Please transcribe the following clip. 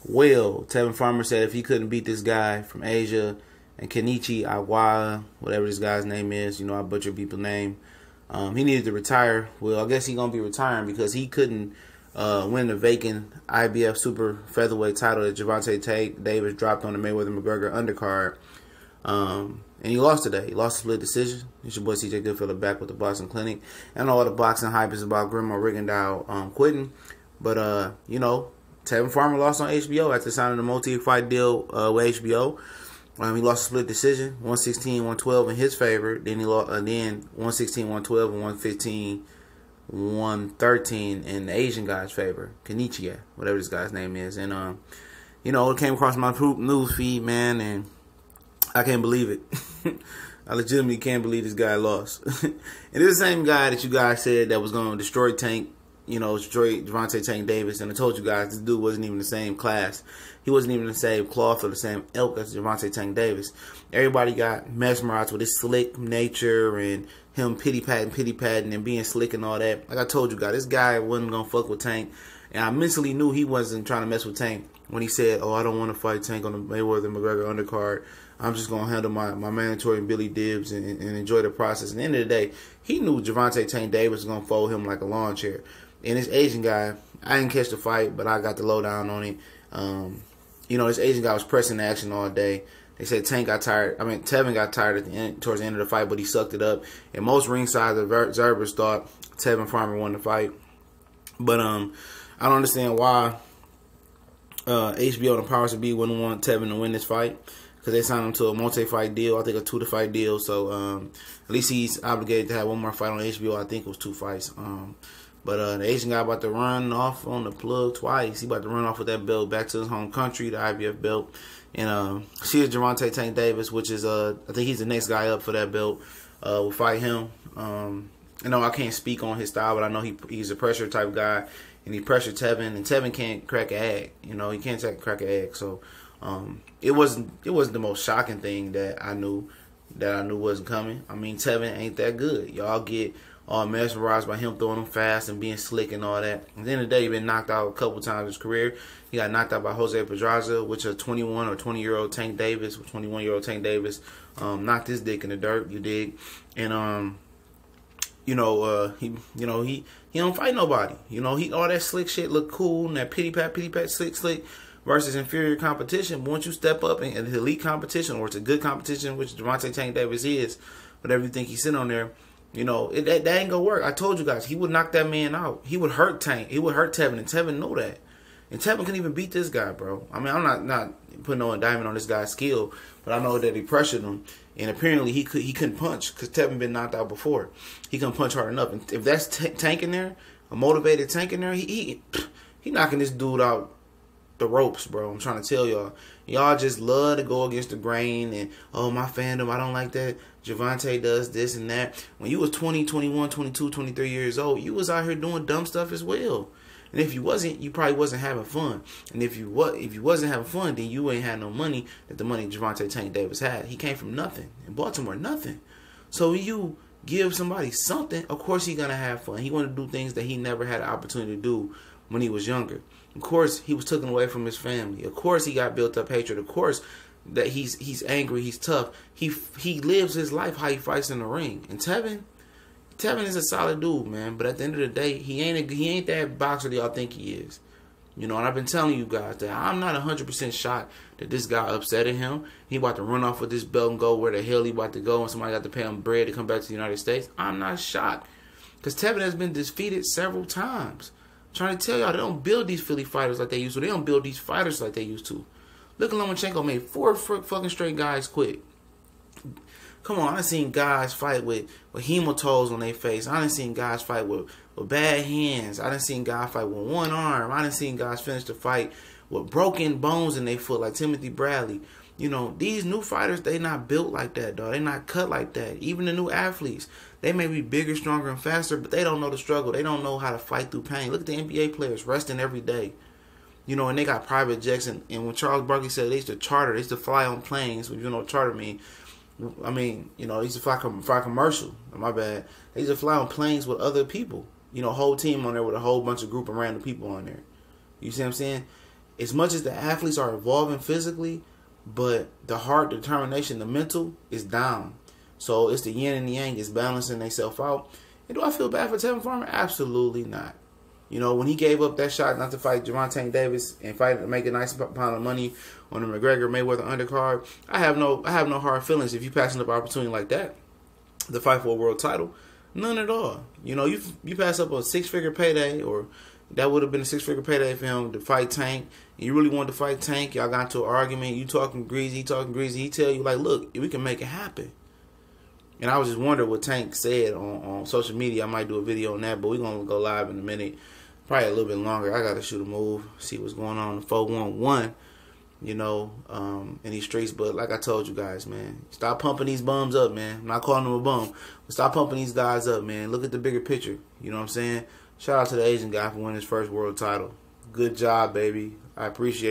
Well, Tevin Farmer said if he couldn't beat this guy from Asia and Kenichi, Ogawa, whatever this guy's name is, you know, I butcher people's name, he needed to retire. Well, I guess he's going to be retiring because he couldn't win the vacant IBF super featherweight title that Gervonta Tank Davis dropped on the Mayweather-McGregor undercard. And he lost today. He lost a split decision. It's your boy CJ Goodfellow back with the Boxing Clinic. I know all the boxing hype is about Grandma Rigondeaux quitting. But, you know, Tevin Farmer lost on HBO after signing a multi-fight deal with HBO. He lost a split decision, 116-112 in his favor. Then he lost, then 116-112 and 115-113 in the Asian guy's favor. Kenichi, whatever this guy's name is. And, you know, it came across my news feed, man, and I can't believe it. I legitimately can't believe this guy lost. And it's the same guy that you guys said that was going to destroy Tank, you know, destroy Gervonta Tank Davis. And I told you guys this dude wasn't even the same class. He wasn't even the same cloth or the same ilk as Gervonta Tank Davis. Everybody got mesmerized with his slick nature and him pity-patting and being slick and all that. Like I told you guys, this guy wasn't going to fuck with Tank. And I mentally knew he wasn't trying to mess with Tank when he said, oh, I don't want to fight Tank on the Mayweather-McGregor undercard. I'm just going to handle my mandatory Billy Dibs and enjoy the process. At the end of the day, he knew Gervonta Tank Davis was going to fold him like a lawn chair. And this Asian guy, I didn't catch the fight, but I got the lowdown on it. You know, this Asian guy was pressing the action all day. They said Tevin got tired at the end, towards the end of the fight, but he sucked it up. And most ringside observers thought Tevin Farmer won the fight. But I don't understand why HBO and the powers that be wouldn't want Tevin to win this fight, because they signed him to a multi-fight deal, I think a 2-fight deal. So at least he's obligated to have one more fight on HBO. I think it was 2 fights. But the Asian guy about to run off on the plug twice. He about to run off with that belt back to his home country, the IBF belt. And see Gervonta Tank Davis, which is I think he's the next guy up for that belt. Will fight him. You know, I can't speak on his style, but I know he's a pressure type guy, and he pressured Tevin, and Tevin can't crack an egg. You know, he can't crack an egg. So it wasn't the most shocking thing that I knew wasn't coming. I mean, Tevin ain't that good. Y'all get all mesmerized by him throwing them fast and being slick and all that. At the end of the day, he's been knocked out a couple times in his career. He got knocked out by Jose Pedraza, which a 21 or 20-year-old Tank Davis, 21-year-old Tank Davis, knocked his dick in the dirt. You dig? And he don't fight nobody. You know, all that slick shit look cool, and that pity pat, slick versus inferior competition. But once you step up in the elite competition, or it's a good competition, which Gervonta Tank Davis is, whatever you think he's sitting on there, you know, that ain't gonna work. I told you guys, he would knock that man out. He would hurt Tank. He would hurt Tevin, and Tevin know that. And Tevin couldn't even beat this guy, bro. I mean, I'm not putting no indictment on this guy's skill, but I know that he pressured him, and apparently he couldn't punch because Tevin been knocked out before. He couldn't punch hard enough. And if that's Tank in there, a motivated Tank in there, he knocking this dude out the ropes, bro. I'm trying to tell y'all. Y'all just love to go against the grain and, oh, my fandom, I don't like that. Gervonta does this and that. When you was 20, 21, 22, 23 years old, you was out here doing dumb stuff as well. And if you wasn't, you probably wasn't having fun. And if you wasn't having fun, then you ain't had no money that the money Gervonta Tank Davis had. He came from nothing. In Baltimore, nothing. So when you give somebody something, of course he's going to have fun. He want to do things that he never had an opportunity to do when he was younger. Of course, he was taken away from his family. Of course, he got built up hatred. Of course, that he's angry, he's tough. He lives his life how he fights in the ring. And Tevin is a solid dude, man. But at the end of the day, he ain't that boxer that y'all think he is. You know, and I've been telling you guys that I'm not 100% shocked that this guy upsetted him. He about to run off with this belt and go where the hell he about to go, and somebody got to pay him bread to come back to the United States. I'm not shocked, because Tevin has been defeated several times. I'm trying to tell y'all, they don't build these Philly fighters like they used to. They don't build these fighters like they used to. Look at Lomachenko made 4 fucking straight guys quit. Come on, I done seen guys fight with hematomes on their face. I done seen guys fight with bad hands. I done seen guys fight with one arm. I done seen guys finish the fight with broken bones in their foot, like Timothy Bradley. You know, these new fighters, they not built like that, dog. They not cut like that. Even the new athletes, they may be bigger, stronger, and faster, but they don't know the struggle. They don't know how to fight through pain. Look at the NBA players resting every day. You know, and they got private jets. And when Charles Barkley said they used to charter, they used to fly on planes. When you know what charter mean. I mean, you know, they used to fly commercial. My bad. They used to fly on planes with other people. You know, whole team on there with a whole bunch of group of random people on there. You see what I'm saying? as much as the athletes are evolving physically, but the heart, determination, the mental is down. So it's the yin and the yang is balancing themselves out. And do I feel bad for Tevin Farmer? Absolutely not. You know, when he gave up that shot not to fight Gervonta Davis and fight make a nice pound of money on the McGregor Mayweather undercard, I have no hard feelings if you passing up an opportunity like that to fight for a world title. None at all. You know, you pass up a 6-figure payday, or that would have been a 6-figure payday for him to fight Tank. And you really wanted to fight Tank. Y'all got into an argument. You talking greasy, he talking greasy. He tell you like, look, we can make it happen. And I was just wondering what Tank said on social media. I might do a video on that, but we're going to go live in a minute. Probably a little bit longer. I got to shoot a move, see what's going on in the 411, you know, in these streets. But like I told you guys, man, stop pumping these bums up, man. I'm not calling them a bum, but stop pumping these guys up, man. Look at the bigger picture. You know what I'm saying? Shout out to the Asian guy for winning his first world title. Good job, baby. I appreciate it.